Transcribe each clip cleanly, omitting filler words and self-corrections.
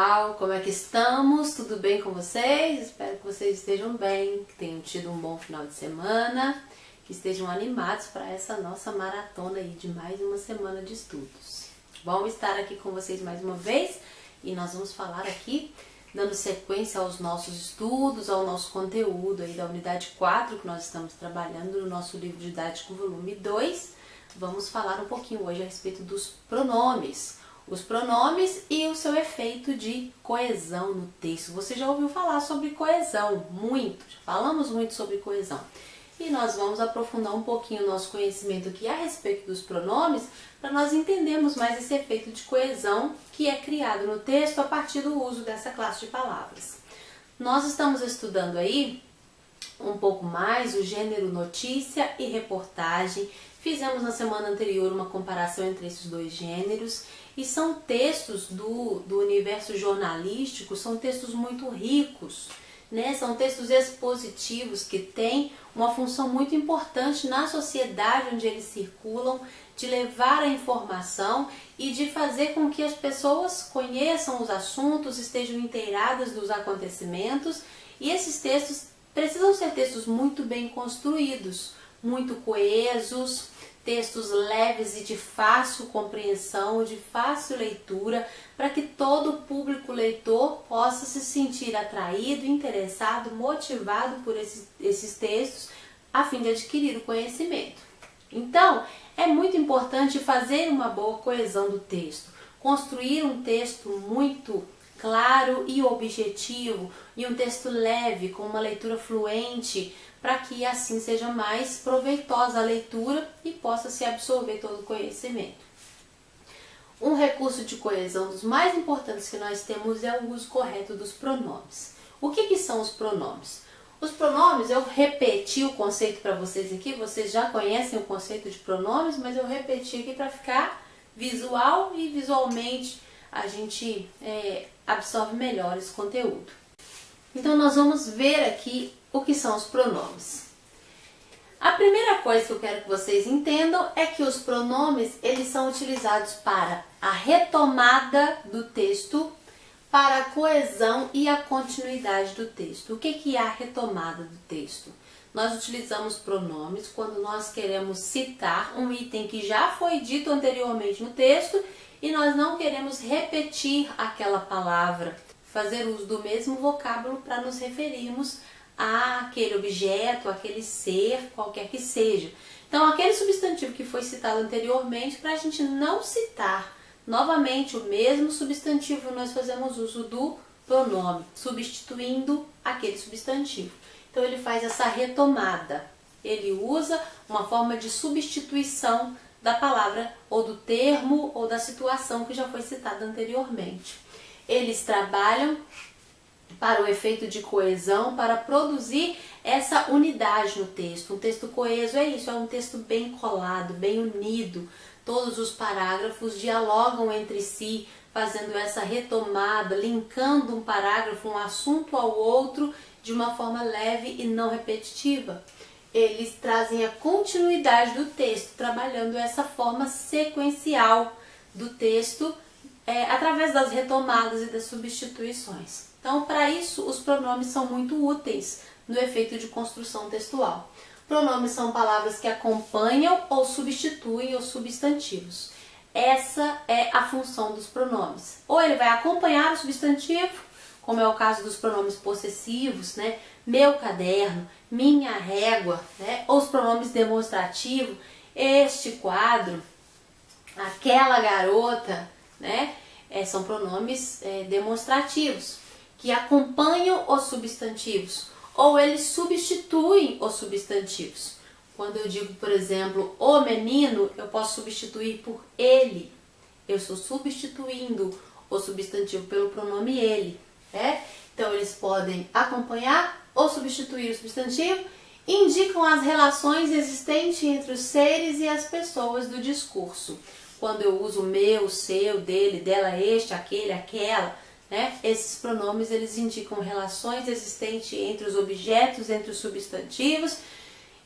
pessoal, como é que estamos? Tudo bem com vocês? Espero que vocês estejam bem, que tenham tido um bom final de semana, que estejam animados para essa nossa maratona aí de mais uma semana de estudos. Bom estar aqui com vocês mais uma vez e nós vamos falar aqui, dando sequência aos nossos estudos, ao nosso conteúdo aí da unidade 4 que nós estamos trabalhando no nosso livro didático volume 2. Vamos falar um pouquinho hoje a respeito dos pronomes. Os pronomes e o seu efeito de coesão no texto. Você já ouviu falar sobre coesão, muito, já falamos muito sobre coesão. E nós vamos aprofundar um pouquinho o nosso conhecimento aqui a respeito dos pronomes, para nós entendermos mais esse efeito de coesão que é criado no texto a partir do uso dessa classe de palavras. Nós estamos estudando aí um pouco mais o gênero notícia e reportagem. Fizemos na semana anterior uma comparação entre esses dois gêneros e são textos do universo jornalístico, são textos muito ricos, né? São textos expositivos que têm uma função muito importante na sociedade onde eles circulam, de levar a informação e de fazer com que as pessoas conheçam os assuntos, estejam inteiradas dos acontecimentos, e esses textos precisam ser textos muito bem construídos, muito coesos, textos leves e de fácil compreensão, de fácil leitura, para que todo o público leitor possa se sentir atraído, interessado, motivado por esses textos, a fim de adquirir o conhecimento. Então, é muito importante fazer uma boa coesão do texto, construir um texto muito claro e objetivo, e um texto leve, com uma leitura fluente, para que assim seja mais proveitosa a leitura e possa se absorver todo o conhecimento. Um recurso de coesão dos mais importantes que nós temos é o uso correto dos pronomes. O que são os pronomes? Os pronomes, eu repeti o conceito para vocês aqui, vocês já conhecem o conceito de pronomes, mas eu repeti aqui para ficar visual e visualmente a gente absorve melhor esse conteúdo. Então nós vamos ver aqui o que são os pronomes. A primeira coisa que eu quero que vocês entendam é que os pronomes, eles são utilizados para a retomada do texto, para a coesão e a continuidade do texto. O que é a retomada do texto? Nós utilizamos pronomes quando nós queremos citar um item que já foi dito anteriormente no texto e nós não queremos repetir aquela palavra, fazer uso do mesmo vocábulo para nos referirmos àquele objeto, àquele ser, qualquer que seja. Então, aquele substantivo que foi citado anteriormente, para a gente não citar novamente o mesmo substantivo, nós fazemos uso do pronome, substituindo aquele substantivo. Então, ele faz essa retomada. Ele usa uma forma de substituição da palavra, ou do termo, ou da situação que já foi citada anteriormente. Eles trabalham para o efeito de coesão, para produzir essa unidade no texto. Um texto coeso é isso, é um texto bem colado, bem unido. Todos os parágrafos dialogam entre si, fazendo essa retomada, linkando um parágrafo, um assunto ao outro, de uma forma leve e não repetitiva. Eles trazem a continuidade do texto, trabalhando essa forma sequencial do texto, através das retomadas e das substituições. Então, para isso, os pronomes são muito úteis no efeito de construção textual. Pronomes são palavras que acompanham ou substituem os substantivos. Essa é a função dos pronomes. Ou ele vai acompanhar o substantivo, como é o caso dos pronomes possessivos, né? Meu caderno, minha régua, né? Ou os pronomes demonstrativos, este quadro, aquela garota, né? São pronomes demonstrativos, que acompanham os substantivos, ou eles substituem os substantivos. Quando eu digo, por exemplo, o menino, eu posso substituir por ele. Eu estou substituindo o substantivo pelo pronome ele. Então, eles podem acompanhar ou substituir o substantivo, indicam as relações existentes entre os seres e as pessoas do discurso. Quando eu uso meu, seu, dele, dela, este, aquele, aquela, né? Esses pronomes, eles indicam relações existentes entre os objetos, entre os substantivos,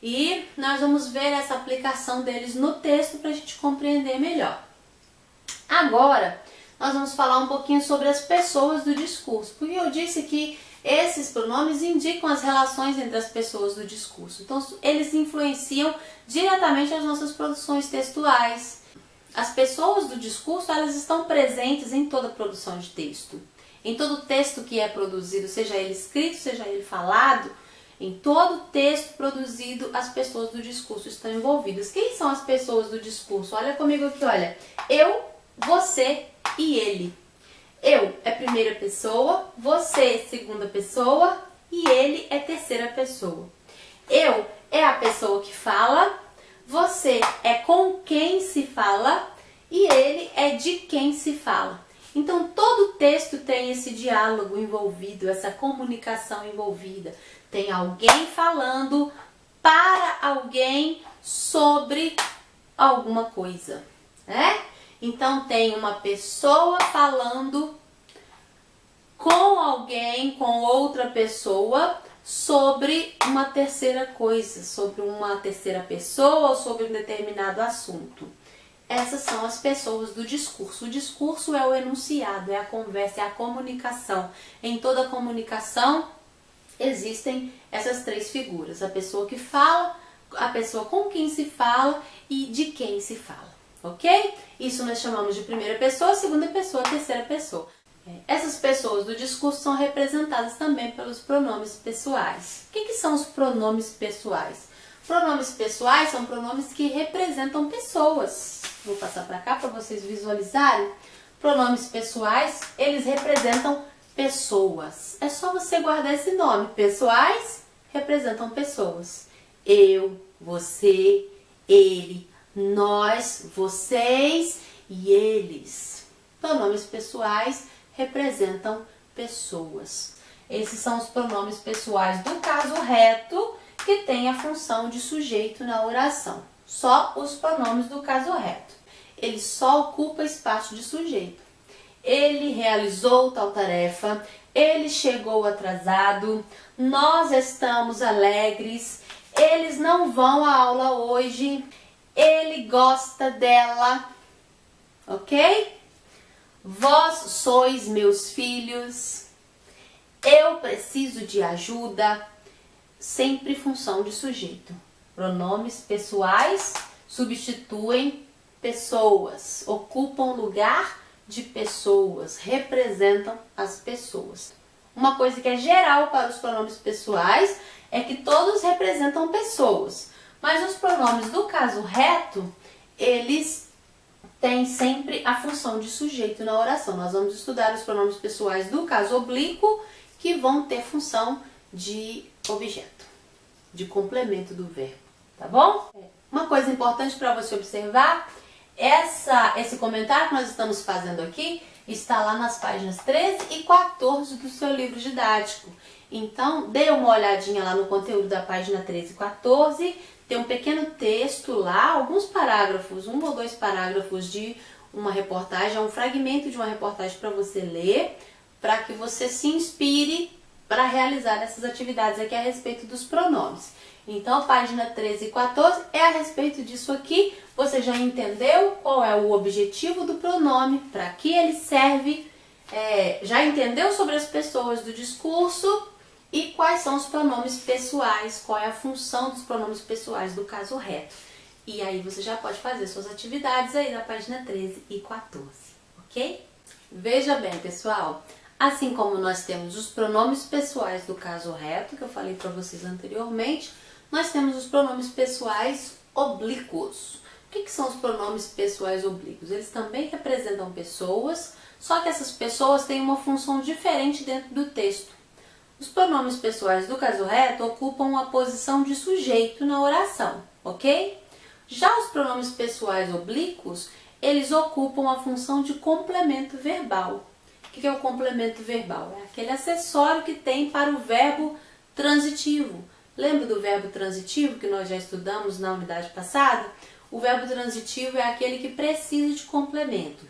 e nós vamos ver essa aplicação deles no texto para a gente compreender melhor. Agora, nós vamos falar um pouquinho sobre as pessoas do discurso, porque eu disse que esses pronomes indicam as relações entre as pessoas do discurso. Então, eles influenciam diretamente as nossas produções textuais. As pessoas do discurso, elas estão presentes em toda produção de texto. Em todo texto que é produzido, seja ele escrito, seja ele falado, em todo texto produzido, as pessoas do discurso estão envolvidas. Quem são as pessoas do discurso? Olha comigo aqui, olha. Eu, você e ele. Eu é primeira pessoa, você é segunda pessoa e ele é terceira pessoa. Eu é a pessoa que fala, você é com quem se fala e ele é de quem se fala. Então todo texto tem esse diálogo envolvido, essa comunicação envolvida. Tem alguém falando para alguém sobre alguma coisa, né? Então tem uma pessoa falando com alguém, com outra pessoa, sobre uma terceira coisa, sobre uma terceira pessoa ou sobre um determinado assunto. Essas são as pessoas do discurso. O discurso é o enunciado, é a conversa, é a comunicação. Em toda comunicação existem essas três figuras. A pessoa que fala, a pessoa com quem se fala e de quem se fala. Ok? Isso nós chamamos de primeira pessoa, segunda pessoa, terceira pessoa. Essas pessoas do discurso são representadas também pelos pronomes pessoais. O que são os pronomes pessoais? Pronomes pessoais são pronomes que representam pessoas. Vou passar para cá para vocês visualizarem. Pronomes pessoais, eles representam pessoas. É só você guardar esse nome. Pessoais representam pessoas. Eu, você, ele, nós, vocês e eles. Pronomes pessoais representam pessoas. Esses são os pronomes pessoais do caso reto, que tem a função de sujeito na oração. Só os pronomes do caso reto. Ele só ocupa espaço de sujeito. Ele realizou tal tarefa, ele chegou atrasado, nós estamos alegres, eles não vão à aula hoje, ele gosta dela, ok? Vós sois meus filhos, eu preciso de ajuda, sempre função de sujeito. Pronomes pessoais substituem pessoas, ocupam lugar de pessoas, representam as pessoas. Uma coisa que é geral para os pronomes pessoais é que todos representam pessoas, mas os pronomes do caso reto, eles têm sempre a função de sujeito na oração. Nós vamos estudar os pronomes pessoais do caso oblíquo, que vão ter função de objeto, de complemento do verbo, tá bom? Uma coisa importante para você observar, esse comentário que nós estamos fazendo aqui está lá nas páginas 13 e 14 do seu livro didático. Então, dê uma olhadinha lá no conteúdo da página 13 e 14, tem um pequeno texto lá, alguns parágrafos, 1 ou 2 parágrafos de uma reportagem, um fragmento de uma reportagem para você ler, para que você se inspire para realizar essas atividades aqui a respeito dos pronomes. Então, a página 13 e 14 é a respeito disso aqui. Você já entendeu qual é o objetivo do pronome, para que ele serve, já entendeu sobre as pessoas do discurso e quais são os pronomes pessoais, qual é a função dos pronomes pessoais do caso reto. E aí você já pode fazer suas atividades aí na página 13 e 14, ok? Veja bem, pessoal, assim como nós temos os pronomes pessoais do caso reto, que eu falei para vocês anteriormente, nós temos os pronomes pessoais oblíquos. O que são os pronomes pessoais oblíquos? Eles também representam pessoas, só que essas pessoas têm uma função diferente dentro do texto. Os pronomes pessoais do caso reto ocupam a posição de sujeito na oração, ok? Já os pronomes pessoais oblíquos, eles ocupam a função de complemento verbal. O que é o complemento verbal? É aquele acessório que tem para o verbo transitivo. Lembra do verbo transitivo que nós já estudamos na unidade passada? O verbo transitivo é aquele que precisa de complemento.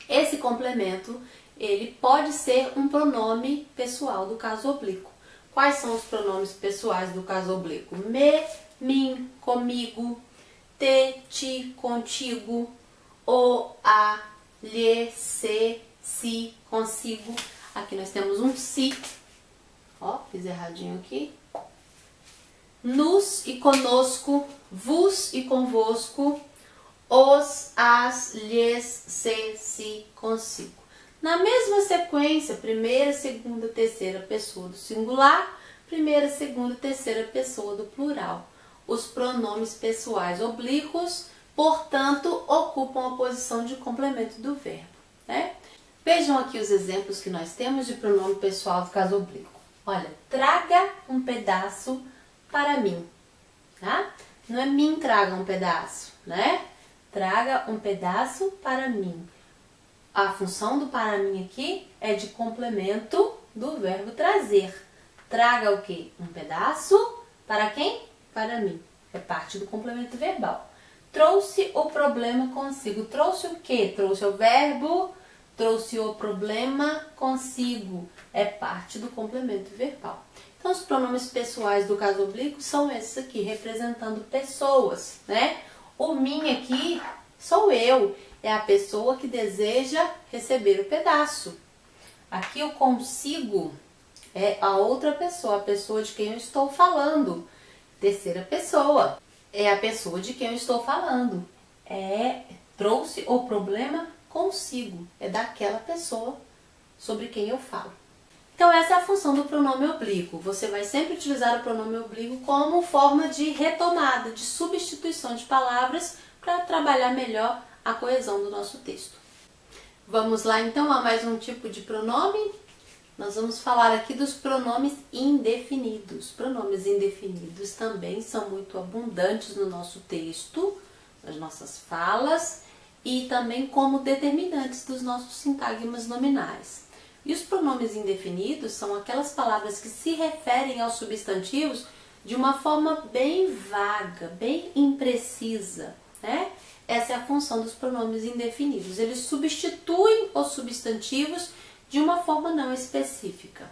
Esse complemento, ele pode ser um pronome pessoal do caso oblíquo. Quais são os pronomes pessoais do caso oblíquo? Me, mim, comigo, te, ti, contigo, o, a, lhe, se, si, consigo. Aqui nós temos um si. Ó, fiz erradinho aqui. Nos e conosco, vos e convosco, os, as, lhes, se, si, consigo. Na mesma sequência, primeira, segunda, terceira pessoa do singular, primeira, segunda, terceira pessoa do plural. Os pronomes pessoais oblíquos, portanto, ocupam a posição de complemento do verbo, né? Vejam aqui os exemplos que nós temos de pronome pessoal do caso oblíquo. Olha, traga um pedaço para mim, tá? Não é mim traga um pedaço, né? Traga um pedaço para mim. A função do para mim aqui é de complemento do verbo trazer. Traga o quê? Um pedaço para quem? Para mim. É parte do complemento verbal. Trouxe o problema consigo. Trouxe o quê? Trouxe o verbo, trouxe o problema consigo. É parte do complemento verbal. Então, os pronomes pessoais do caso oblíquo são esses aqui, representando pessoas, né? O mim aqui sou eu. É a pessoa que deseja receber o pedaço. Aqui o consigo é a outra pessoa, a pessoa de quem eu estou falando. Terceira pessoa é a pessoa de quem eu estou falando. Trouxe o problema consigo. É daquela pessoa sobre quem eu falo. Então essa é a função do pronome oblíquo. Você vai sempre utilizar o pronome oblíquo como forma de retomada, de substituição de palavras para trabalhar melhor a coesão do nosso texto. Vamos lá então a mais um tipo de pronome. Nós vamos falar aqui dos pronomes indefinidos. Pronomes indefinidos também são muito abundantes no nosso texto, nas nossas falas e também como determinantes dos nossos sintagmas nominais. E os pronomes indefinidos são aquelas palavras que se referem aos substantivos de uma forma bem vaga, bem imprecisa, né? Essa é a função dos pronomes indefinidos. Eles substituem os substantivos de uma forma não específica.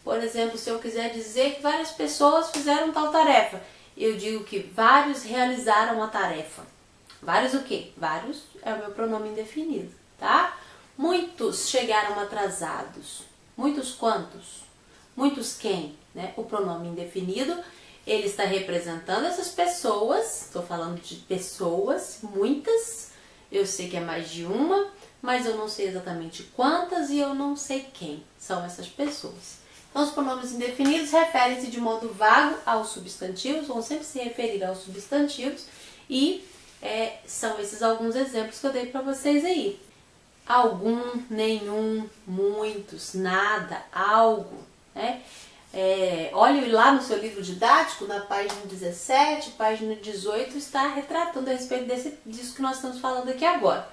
Por exemplo, se eu quiser dizer que várias pessoas fizeram tal tarefa, eu digo que vários realizaram a tarefa. Vários o quê? Vários é o meu pronome indefinido, tá? Muitos chegaram atrasados. Muitos quantos? Muitos quem? Né? O pronome indefinido, ele está representando essas pessoas. Estou falando de pessoas, muitas. Eu sei que é mais de uma, mas eu não sei exatamente quantas e eu não sei quem são essas pessoas. Então, os pronomes indefinidos referem-se de modo vago aos substantivos, vão sempre se referir aos substantivos e são esses alguns exemplos que eu dei para vocês aí. Algum, nenhum, muitos, nada, algo, né? Olhe lá no seu livro didático, na página 17, página 18, está retratando a respeito disso que nós estamos falando aqui agora.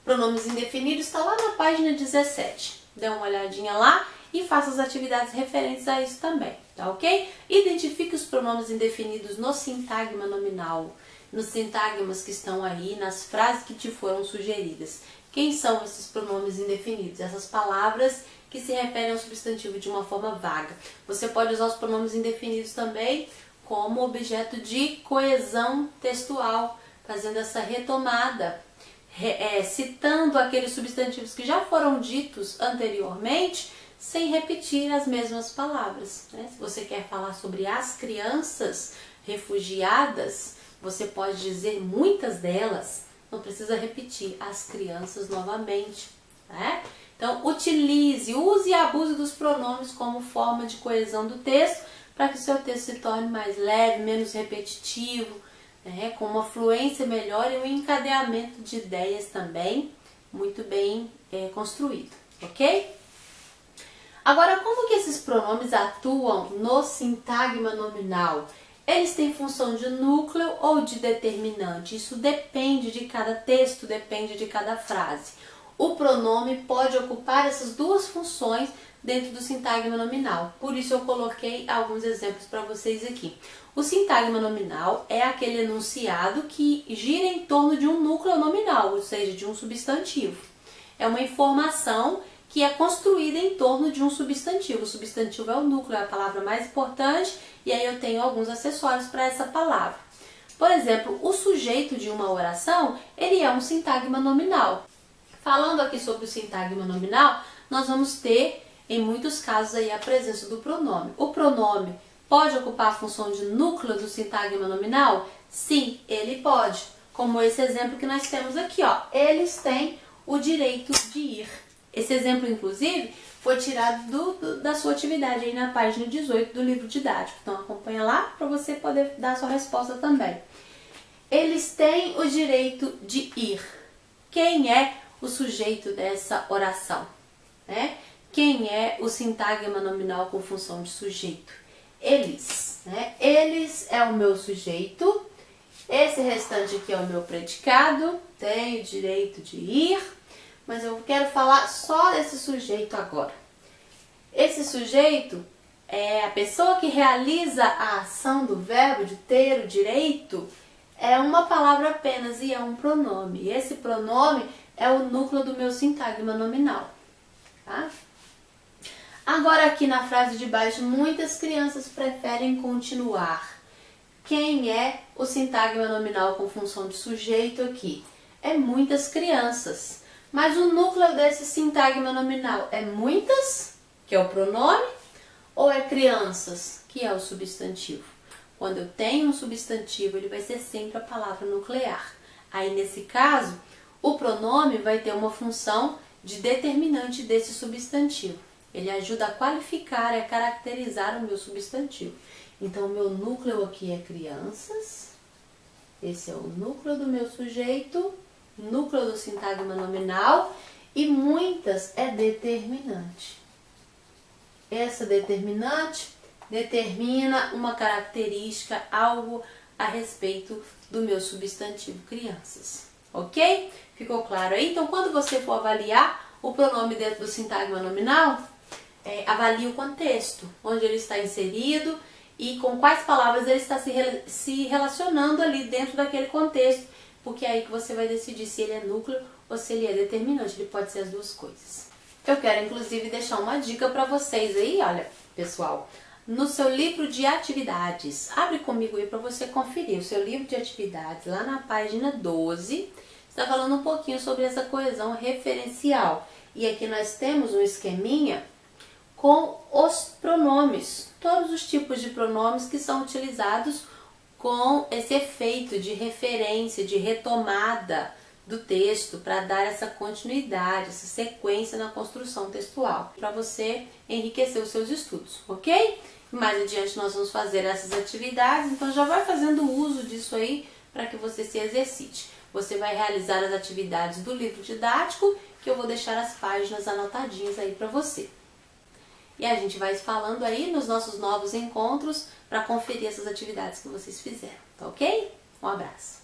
Pronomes indefinidos está lá na página 17. Dê uma olhadinha lá e faça as atividades referentes a isso também, tá ok? Identifique os pronomes indefinidos no sintagma nominal, nos sintagmas que estão aí, nas frases que te foram sugeridas. Quem são esses pronomes indefinidos? Essas palavras que se referem ao substantivo de uma forma vaga. Você pode usar os pronomes indefinidos também como objeto de coesão textual, fazendo essa retomada, citando aqueles substantivos que já foram ditos anteriormente, sem repetir as mesmas palavras, né? Se você quer falar sobre as crianças refugiadas, você pode dizer muitas delas, não precisa repetir as crianças novamente, né? Então, use e abuse dos pronomes como forma de coesão do texto, para que o seu texto se torne mais leve, menos repetitivo, né? Com uma fluência melhor e um encadeamento de ideias também muito bem construído, ok? Agora, como que esses pronomes atuam no sintagma nominal? Eles têm função de núcleo ou de determinante? Isso depende de cada texto, depende de cada frase. O pronome pode ocupar essas duas funções dentro do sintagma nominal. Por isso eu coloquei alguns exemplos para vocês aqui. O sintagma nominal é aquele enunciado que gira em torno de um núcleo nominal, ou seja, de um substantivo. É uma informação que é construída em torno de um substantivo. O substantivo é o núcleo, é a palavra mais importante, e aí eu tenho alguns acessórios para essa palavra. Por exemplo, o sujeito de uma oração, ele é um sintagma nominal. Falando aqui sobre o sintagma nominal, nós vamos ter, em muitos casos, aí, a presença do pronome. O pronome pode ocupar a função de núcleo do sintagma nominal? Sim, ele pode. Como esse exemplo que nós temos aqui, ó. Eles têm o direito de ir. Esse exemplo, inclusive, foi tirado da sua atividade aí na página 18 do livro didático. Então acompanha lá para você poder dar a sua resposta também. Eles têm o direito de ir. Quem é o sujeito dessa oração? Né? Quem é o sintagma nominal com função de sujeito? Eles. Né? Eles é o meu sujeito. Esse restante aqui é o meu predicado. Tenho o direito de ir. Mas eu quero falar só desse sujeito agora. Esse sujeito é a pessoa que realiza a ação do verbo de ter o direito, é uma palavra apenas e é um pronome. E esse pronome é o núcleo do meu sintagma nominal. Tá? Agora aqui na frase de baixo, muitas crianças preferem continuar. Quem é o sintagma nominal com função de sujeito aqui? É muitas crianças. Mas o núcleo desse sintagma nominal é muitas, que é o pronome, ou é crianças, que é o substantivo? Quando eu tenho um substantivo, ele vai ser sempre a palavra nuclear. Aí, nesse caso, o pronome vai ter uma função de determinante desse substantivo. Ele ajuda a qualificar e a caracterizar o meu substantivo. Então, o meu núcleo aqui é crianças. Esse é o núcleo do meu sujeito. Núcleo do sintagma nominal, e muitas é determinante. Essa determinante determina uma característica, algo a respeito do meu substantivo crianças. Ok? Ficou claro aí? Então, quando você for avaliar o pronome dentro do sintagma nominal, avalie o contexto, onde ele está inserido e com quais palavras ele está se relacionando ali dentro daquele contexto. Porque é aí que você vai decidir se ele é núcleo ou se ele é determinante. Ele pode ser as duas coisas. Eu quero, inclusive, deixar uma dica para vocês aí, olha, pessoal. No seu livro de atividades, abre comigo aí para você conferir. O seu livro de atividades, lá na página 12, está falando um pouquinho sobre essa coesão referencial. E aqui nós temos um esqueminha com os pronomes. Todos os tipos de pronomes que são utilizados com esse efeito de referência, de retomada do texto para dar essa continuidade, essa sequência na construção textual, para você enriquecer os seus estudos, ok? Mais adiante nós vamos fazer essas atividades, então já vai fazendo uso disso aí para que você se exercite. Você vai realizar as atividades do livro didático, que eu vou deixar as páginas anotadinhas aí para você. E a gente vai falando aí nos nossos novos encontros para conferir essas atividades que vocês fizeram, tá ok? Um abraço!